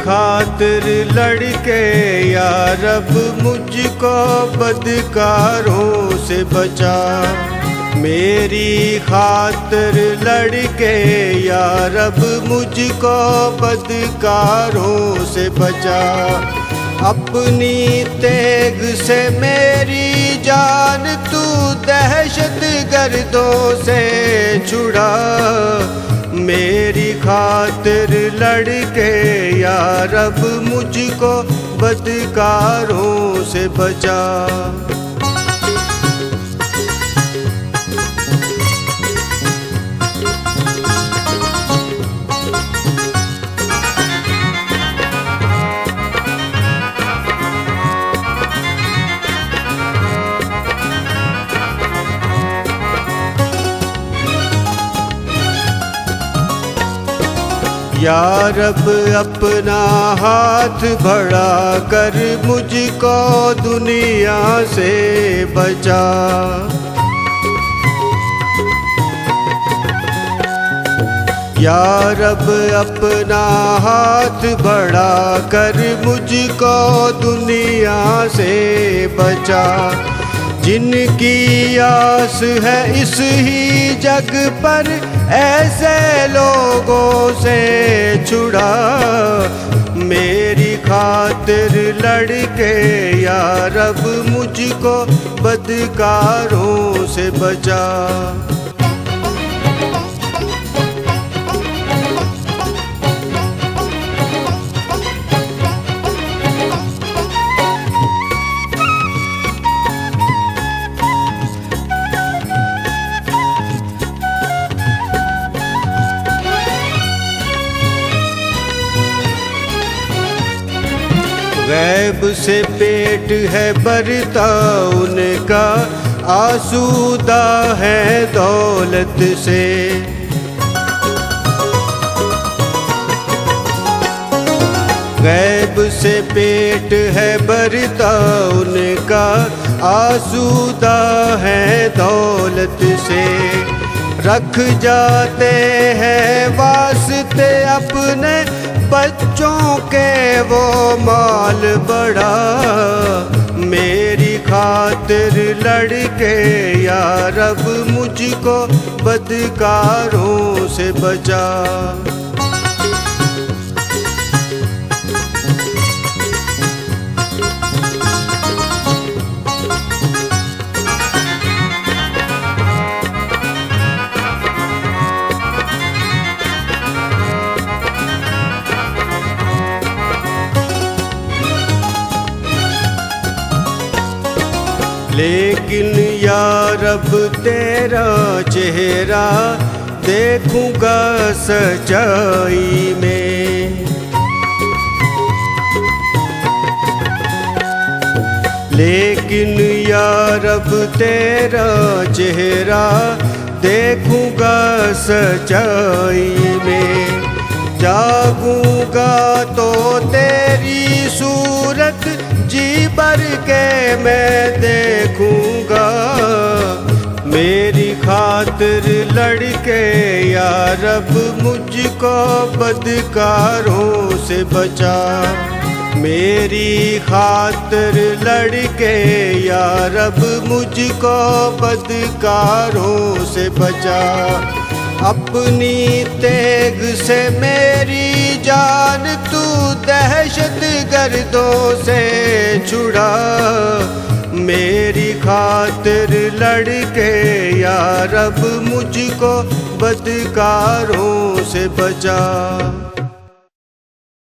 खातिर लड़के या रब मुझको बदकारों से बचा। मेरी खातिर लड़के या रब मुझको बदकारों से बचा। अपनी तेग से मेरी जान तू दहशत गर्दों से छुड़ा। मेरी खातिर लड़के या रब मुझको बदकारों से बचा। या रब अपना हाथ बढ़ा कर मुझको दुनिया से बचा। या रब अपना हाथ बढ़ा कर मुझको दुनिया से बचा। जिनकी आस है इस ही जग पर ऐसे लोगों से छुड़ा। मेरी खातिर लड़के या रब मुझको बदकारों से बचा। गैब से पेट है भरता उनका, आसूदा है दौलत से। गैब से पेट है भरता उनका, आसूदा है दौलत से। रख जाते हैं वास्ते अपने बच्चों के वो माल बड़ा। मेरी खातिर लड़के या रब मुझको बदकारों से बचा। लेकिन या रब तेरा चेहरा देखूंगा सच्चाई में। लेकिन या रब तेरा चेहरा देखूंगा सच्चाई में। जागूंगा तो तेरी सूरत जी भर के मैं देखूंगा। मेरी खातिर लड़के या रब मुझको बदकारों से बचा। मेरी खातिर लड़के या रब मुझको बदकारों से बचा। अपनी तेग से मेरी जान तू दहशत गर्दों से छुड़ा। मेरी खातिर लड़के या रब मुझको बदकारों से बचा।